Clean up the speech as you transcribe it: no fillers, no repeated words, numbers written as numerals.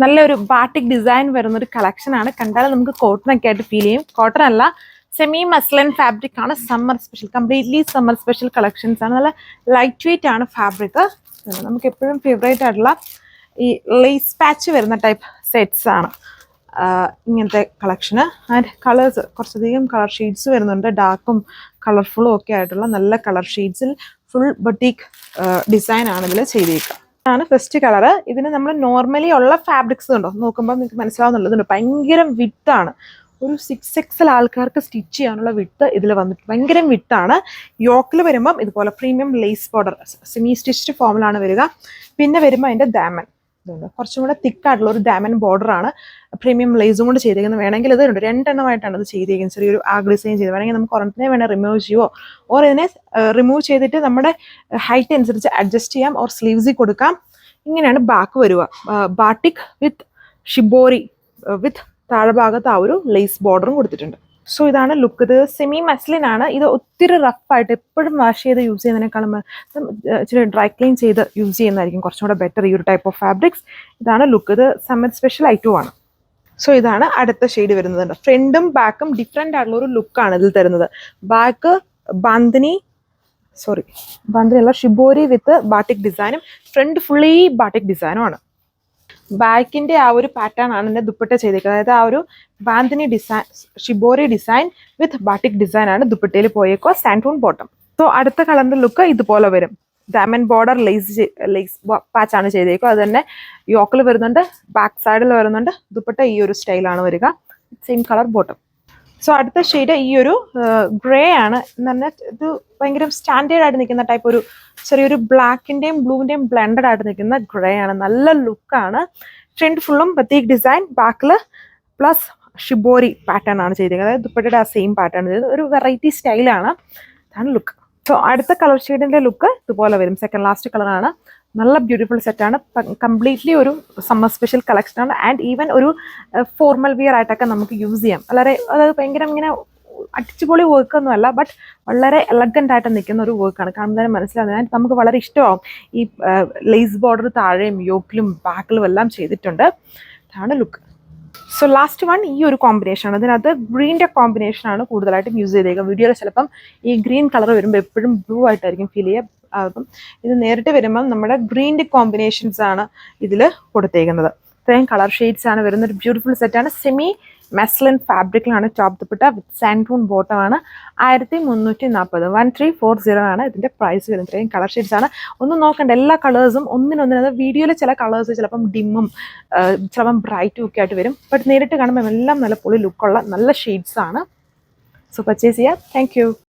നല്ലൊരു batik design വരുന്നൊരു കളക്ഷനാണ്. കണ്ടാൽ നമുക്ക് കോട്ടണൊക്കെ ആയിട്ട് ഫീൽ ചെയ്യും. കോട്ടൺ അല്ല, സെമി മസ്ലിൻ ഫാബ്രിക് ആണ്. Summer special, completely summer special collections ആണ്. നല്ല ലൈറ്റ് വെയിറ്റ് ആണ് ഫാബ്രിക്. നമുക്ക് എപ്പോഴും ഫേവറേറ്റ് ആയിട്ടുള്ള ഈ ലേസ് പാച്ച് വരുന്ന ടൈപ്പ് സെറ്റ്സ് ആണ് ഇങ്ങനത്തെ കളക്ഷന്. ആൻഡ് കളേഴ്സ് കുറച്ചധികം കളർ ഷെയ്ഡ്സ് വരുന്നുണ്ട്, ഡാർക്കും കളർഫുള്ളും ഒക്കെ ആയിട്ടുള്ള നല്ല കളർ ഷെയ്ഡ്സിൽ ഫുൾ ബൊട്ടീക്ക് ഡിസൈൻ ആണ് ഇതിൽ ചെയ്തേക്കുക. ആണ് ഫസ്റ്റ് കളർ. ഇതിന് നമ്മൾ നോർമലി ഉള്ള ഫാബ്രിക്സ് ഉണ്ടോ നോക്കുമ്പോൾ നിങ്ങൾക്ക് മനസ്സിലാവുന്നുള്ളതുണ്ട്, ഭയങ്കര വിട്ടാണ്. ഒരു 6XL ആൾക്കാർക്ക് സ്റ്റിച്ച് ചെയ്യാനുള്ള വിട്ട് ഇതിൽ വന്നിട്ട് ഭയങ്കര വിട്ടാണ്. യോക്കിൽ വരുമ്പം ഇതുപോലെ premium lace border semi stitched ഫോമിലാണ് വരിക. പിന്നെ വരുമ്പോൾ അതിൻ്റെ ദാമൻ ഇതുണ്ട്, കുറച്ചും കൂടെ തിക്കായിട്ടുള്ള ഒരു ദാമൻ ബോർഡറാണ് പ്രീമിയം ലേസും കൊണ്ട് ചെയ്തേക്കുന്നത്. വേണമെങ്കിൽ ഇത് ഉണ്ട്, 2 എണ്ണമായിട്ടാണ് ഇത് ചെയ്തേക്കുന്നത്. ചെറിയൊരു ഡിസൈൻ ചെയ്ത് വേണമെങ്കിൽ നമുക്ക് ഒരെണ്ണത്തിനെ വേണേൽ റിമൂവ് ചെയ്യുമോ, ഓർ ഇതിനെ റിമൂവ് ചെയ്തിട്ട് നമ്മുടെ ഹൈറ്റ് അനുസരിച്ച് അഡ്ജസ്റ്റ് ചെയ്യാം, ഓർ സ്ലീവ്സിൽ കൊടുക്കാം. ഇങ്ങനെയാണ് ബാക്ക് വരിക. ബാട്ടിക് വിത്ത് ഷിബോറി വിത്ത് താഴെ ഭാഗത്ത് ആ ഒരു ലേസ് ബോർഡറും കൊടുത്തിട്ടുണ്ട്. സോ ഇതാണ് ലുക്ക്. ഇത് സെമി മസ്ലിൻ ആണ്. ഇത് ഒത്തിരി റഫായിട്ട് എപ്പോഴും വാഷ് ചെയ്ത് യൂസ് ചെയ്യുന്നതിനേക്കാളും ഇച്ചിരി ഡ്രൈ ക്ലീൻ ചെയ്ത് യൂസ് ചെയ്യുന്നതായിരിക്കും കുറച്ചും കൂടെ ബെറ്റർ ഈ ഒരു ടൈപ്പ് ഓഫ് ഫാബ്രിക്സ്. ഇതാണ് ലുക്ക്. ഇത് സമ്മർ സ്പെഷ്യൽ ഐറ്റവും ആണ്. സോ ഇതാണ് അടുത്ത ഷെയ്ഡ് വരുന്നത്. ഫ്രണ്ടും ബാക്കും ഡിഫറെൻ്റ് ആയിട്ടുള്ള ഒരു ലുക്കാണ് ഇതിൽ തരുന്നത്. ബാക്ക് ബാന്തിനി അല്ല, ഷിബോരി വിത്ത് ബാട്ടിക് ഡിസൈനും, ഫ്രണ്ട് ഫുള്ളി ബാട്ടിക് ഡിസൈനും ആണ്. ബാക്കിന്റെ ആ ഒരു പാറ്റേൺ ആണ് എൻ്റെ ദുപ്പട്ട ചെയ്തേക്കുന്നത്. അതായത് ആ ഒരു ബാന്തിനി ഡിസൈൻ, ഷിബോറി ഡിസൈൻ വിത്ത് ബാട്ടിക് ഡിസൈൻ ആണ് ദുപ്പട്ടയിൽ പോയേക്കോ. സാൻഡൂൺ ബോട്ടം. സോ അടുത്ത കളറിന്റെ ലുക്ക് ഇതുപോലെ വരും. ഡയമണ്ട് ബോർഡർ ലേസ് പാച്ച് ആണ് ചെയ്തേക്കോ. അത് തന്നെ യോക്കിൽ വരുന്നുണ്ട്, ബാക്ക് സൈഡിൽ വരുന്നുണ്ട്. ദുപ്പട്ട ഈ ഒരു സ്റ്റൈലാണ് വരിക. Same colour bottom. സോ അടുത്ത ഷെയ്ഡ് ഈ ഒരു ഗ്രേ ആണ്. എന്ന് പറഞ്ഞാൽ ഇത് ഭയങ്കര സ്റ്റാൻഡേർഡ് ആയിട്ട് നിൽക്കുന്ന ടൈപ്പ്, ഒരു ചെറിയൊരു ബ്ലാക്കിന്റെയും ബ്ലൂവിന്റെയും ബ്ലെൻഡഡ് ആയിട്ട് നിൽക്കുന്ന ഗ്രേ ആണ്. നല്ല ലുക്കാണ്. ഫ്രണ്ട് ഫുള്ളും ബത്തീക് ഡിസൈൻ, ബാക്കിൽ പ്ലസ് ഷിബോറി പാറ്റേൺ ആണ് ചെയ്തേക്കുന്നത്. അതായത് ദുപ്പട്ടയുടെ ആ സെയിം പാറ്റേൺ ചെയ്തത് ഒരു വെറൈറ്റി സ്റ്റൈലാണ്. അതാണ് ലുക്ക്. സോ അടുത്ത കളർ ഷെയ്ഡിന്റെ ലുക്ക് ഇതുപോലെ വരും. സെക്കൻഡ് ലാസ്റ്റ് കളറാണ്. നല്ല ബ്യൂട്ടിഫുൾ സെറ്റാണ്. കംപ്ലീറ്റ്ലി ഒരു സമ്മർ സ്പെഷ്യൽ കളക്ഷനാണ്. ആൻഡ് ഈവൻ ഒരു ഫോർമൽ വിയർ ആയിട്ടൊക്കെ നമുക്ക് യൂസ് ചെയ്യാം. വളരെ അതായത് ഭയങ്കര ഇങ്ങനെ അടിച്ചുപൊളി വർക്കൊന്നും അല്ല, ബട്ട് വളരെ എലഗൻ്റ് ആയിട്ട് നിൽക്കുന്ന ഒരു വർക്കാണ്. കാണുമ്പോൾ തന്നെ മനസ്സിലാവുന്നത്. നമുക്ക് വളരെ ഇഷ്ടമാവും. ഈ ലേസ് ബോർഡർ താഴെയും യോക്കിലും ബാക്കിലും എല്ലാം ചെയ്തിട്ടുണ്ട്. ഇതാണ് ലുക്ക്. സോ ലാസ്റ്റ് വൺ ഈ ഒരു കോമ്പിനേഷൻ ആണ്. അതിനകത്ത് ഗ്രീൻ്റെ കോമ്പിനേഷൻ ആണ് കൂടുതലായിട്ടും യൂസ് ചെയ്തേക്കുക. വീഡിയോയിൽ ചിലപ്പം ഈ ഗ്രീൻ കളർ വരുമ്പോൾ എപ്പോഴും ബ്ലൂ ആയിട്ടായിരിക്കും ഫീൽ ചെയ്യുക. അപ്പം ഇത് നേരിട്ട് വരുമ്പം നമ്മുടെ ഗ്രീൻ്റെ കോമ്പിനേഷൻസ് ആണ് ഇതിൽ കൊടുത്തേക്കുന്നത്. ഇത്രയും കളർ ഷെയ്ഡ്സ് ആണ് വരുന്ന ഒരു ബ്യൂട്ടിഫുൾ സെറ്റാണ്. സെമി മെസ്ലിൻ ഫാബ്രിക്കിലാണ് ടോപ്പ് ദുപ്പട്ട വിത്ത് സാൻഡൂൺ ബോട്ടം ആണ്. 1340 1340 ആണ് ഇതിൻ്റെ പ്രൈസ് വരുന്നത്. ഇത്രയും കളർ ഷെയ്ഡ്സ് ആണ്. ഒന്നും നോക്കണ്ട, എല്ലാ കളേഴ്സും ഒന്നിനൊന്നിനത്. വീഡിയോയിൽ ചില കളേഴ്സ് ചിലപ്പം ഡിമ്മും ചിലപ്പം ബ്രൈറ്റും ഒക്കെ ആയിട്ട് വരും. ബട്ട് നേരിട്ട് കാണുമ്പോൾ എല്ലാം നല്ല പൊളി ലുക്കുള്ള നല്ല ഷെയ്ഡ്സ് ആണ്. സോ പർച്ചേസ് ചെയ്യുക. Thank you.